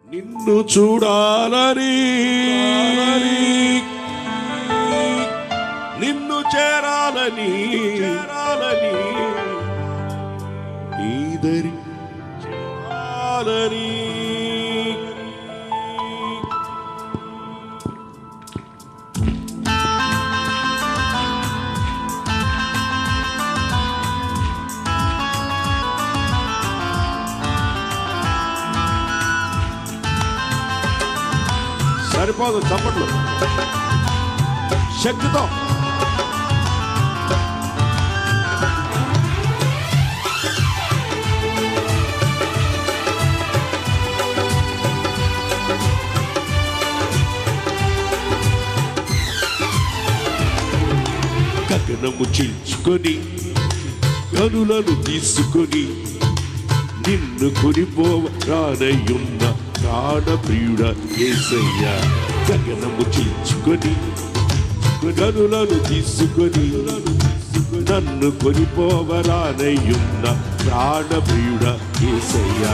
నిన్ను చూడాలని నిన్ను చేరాలని నీదరి చేరాలని సరిపోదు చప్పట్లు శక్తితో గగనము చీల్చుకొని కనులను తీసుకొని నిన్ను కొనిపోవ రానయ్యున్న ప్రాణప్రియుడ యేసయ్యా. గగనము చీల్చుకొని కనులను తీసుకొని నన్ను కొనిపోవ రానయ్యున్న ప్రాణప్రియుడ యేసయ్యా.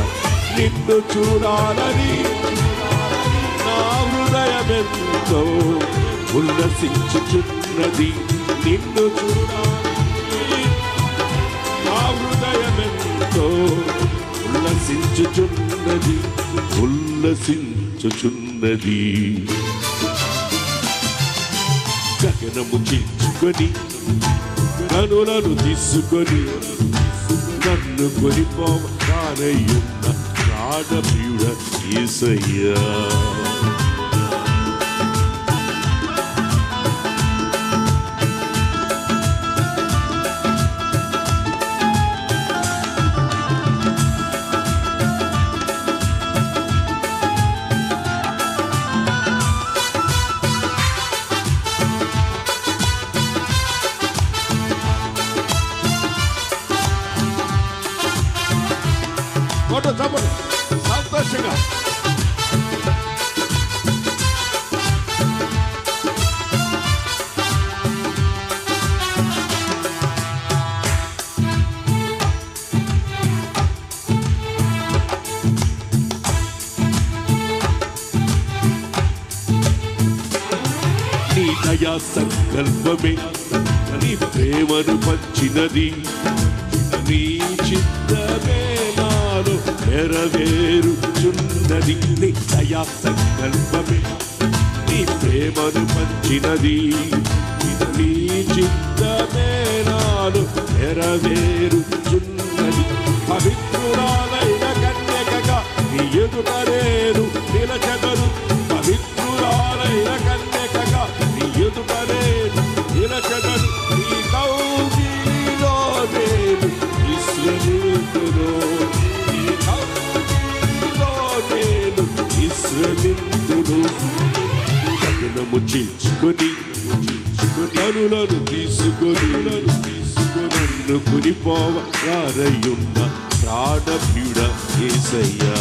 నిన్ను చూడాలని నా హృదయమెంతో ఉల్లసించుచున్నది. నిన్ను చూడాలని నా హృదయమెంతో ఉల్లసించుచున్నది ఉల్లసించుచున్నది. గగనము చీల్చుకొని కనులను తీసుకొని నన్ను కొనిపోవ రానయ్యున్న ప్రాణప్రియుడ యేసయ్యా. సంతోషంగా నీ దయా సంకల్పమే నీ ప్రేమను పంచినది. నీ చిత్తమే నాలో నెరవేరుచున్నది. నీ దయా సంకల్పమే నీ ప్రేమను పంచినది. నీ చిత్తమే నాలో నెరవేరుచున్నది. పవిత్రురాలైన కన్యకగా నీ ఎదుట నేను నిలచెదను. పవిత్రురాలైన కన్యకగా నీ ఎదుట నేను నిలచెదను. నీ కౌగిలిలో నేను విశ్రమింతును. నీ కౌగిలిలో నేను విశ్రమింతును. గగనము చీల్చుకొని కనులను తీసుకొని నన్ను కొనిపోవ రానయ్యున్న ప్రాణప్రియుడ యేసయ్యా.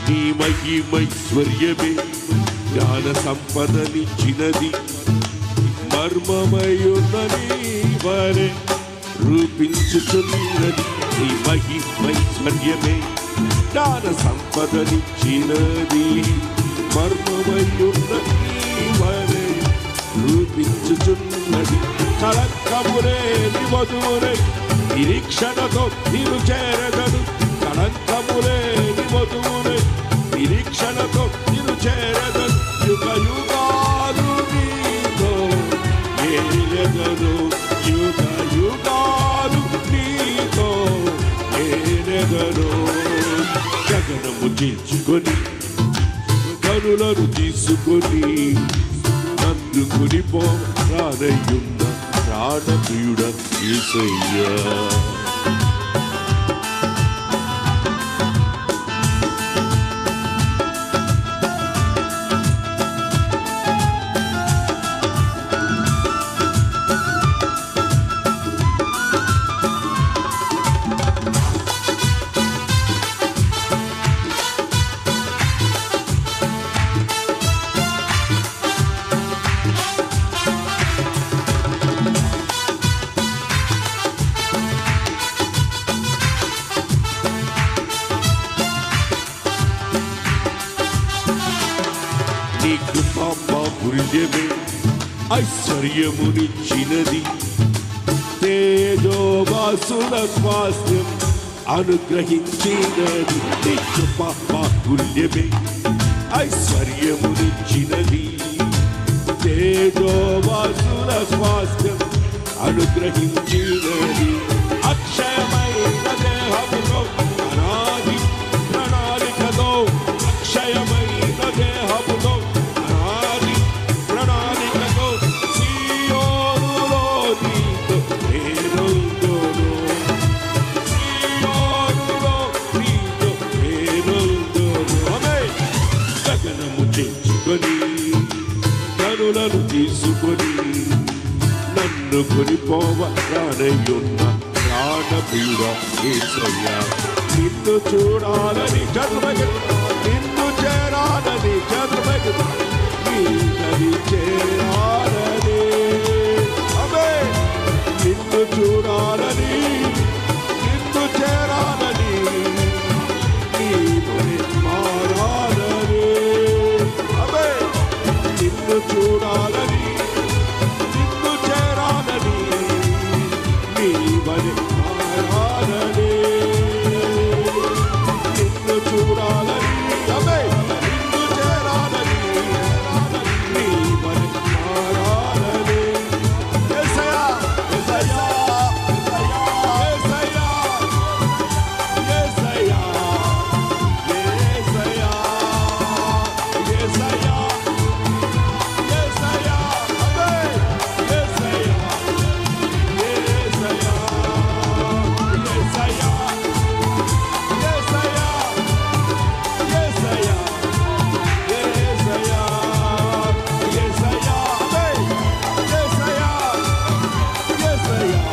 నీ మహిమైశ్వర్యమే జ్ఞాన సంపదనిచ్చినది. మర్మమయున్న నీ వలె రూపించుచున్నది. నీ మహిమైశ్వర్యమే జ్ఞాన సంపదనిచ్చినది. మర్మమయున్న నీ వలె రూపించుచున్నది. కళంకములేని వధువునై నిరీక్షణతో నీవు చేరదను. కళంకములేని వధువునై నిరీక్షణతో నిన్ను చేరదను. యుగ యుగాలు నీతో ఏలెదను. యుగ యుగాలు నీతో ఏలెదను. గగనము చీల్చుకొని కనులను తీసుకొని నన్ను కొనిపో రానయ్యున్న ప్రాణప్రియుడ యేసయ్యా. నీ కృప మాధుర్యమే ఐశ్వర్యమునిచ్చినది, తేజోవాసుల స్వాస్థ్యం అనుగ్రహించినది. నీ కృప మాధుర్యమే ఐశ్వర్యమునిచ్చినది, తేజోవాసుల స్వాస్థ్యం అనుగ్రహించినది. అక్షయమైన దేహముతో అనాది ప్రణాళికతో, అక్షయమైన దేహముతో అనాది ప్రణాళికతో సీయోనులో నీతో నేనుందును, సీయోనులో నీతో నేనుందును. ఆమేన్. గగనము చేర్చుకొని కనులను తీసుకొని నన్ను కొనిపోవ రానయ్యున్న ప్రాణప్రియుడ యేసయ్యా. నిన్ను చూడాలని నిన్ను చేరాలని నీదని చేరాలని, ఆమేన్. నిన్ను చూడాలని నిన్ను చేరాలని నీవని మారాలని, ఆమేన్. నిన్ను చూడాలని నిన్ను చేరాలని నీవని మారాలని, నిన్ను చూడాలని, ఆమేన్. నిన్ను చేరాలని నీవని మారాలని. యేసయ్యా యేసయ్యా యేసయ్యా యేసయ్యా యేసయ్యా యేసయ్యా యేసయ్యా, ఆమేన్. యేసయ్యా యేసయ్యా యేసయ్యా యేసయ్యా యేసయ్యా యేసయ్యా యేసయ్యా, ఆమేన్. యేసయ్యా యేసయ్యా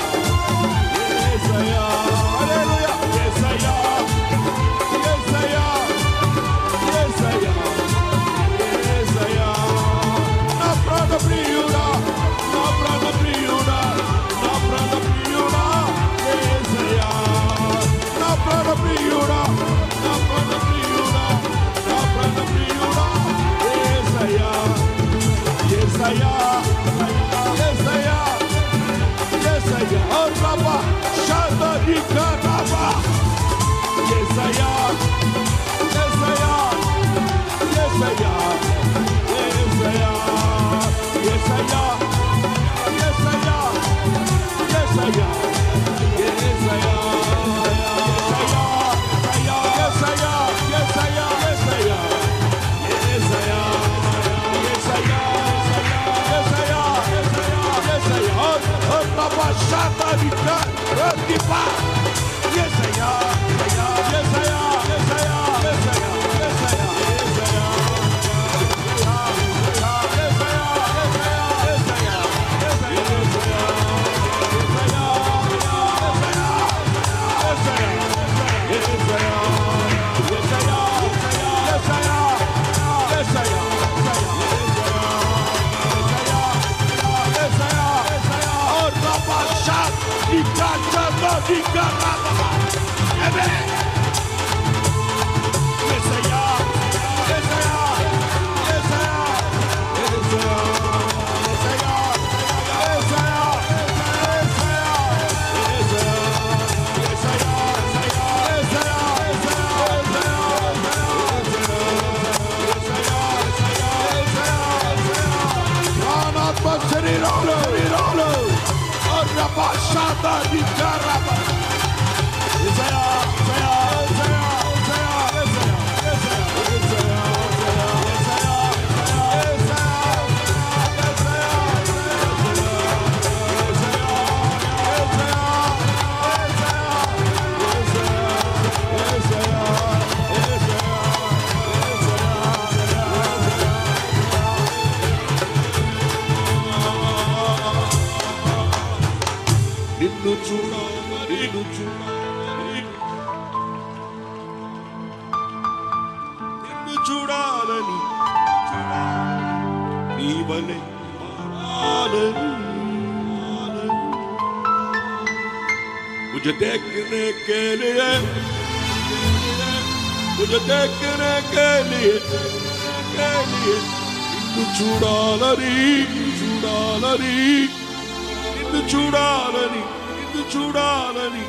యేసయ్యా, హల్లెలూయా. యేసయ్యా యేసయ్యా యేసయ్యా యేసయ్యా, నా ప్రాణప్రియుడా, నా ప్రాణప్రియుడా, నా ప్రాణప్రియుడా యేసయ్యా, నా ప్రాణప్రియుడా, నా ప్రాణప్రియుడా, నా ప్రాణప్రియుడా యేసయ్యా. యేసయ్యా యేసయ్యా యేసయ్యా, ఓ రబ్బా షాదరికా రబ్బా. యేసయ్యా యేసయ్యా యేసయ్యా యేసయ్యా యేసయ్యా యేసయ్యా యేసయ్యా యేసయ్యా యేసయ్యా యేసయ్యా యేసయ్యా యేసయ్యా యేసయ్యా యేసయ్యా యేసయ్యా, ఓ రబ్బా షాదరికా రబ్బా. యేసయ్యా యేసయ్యా యేసయ్యా యేసయ్యా యేసయ్యా యేసయ్యా చూడాలని నీ వలె మారాలని मुझे देखने के लिए నిన్ను చూడాలని నిన్ను చూడాలని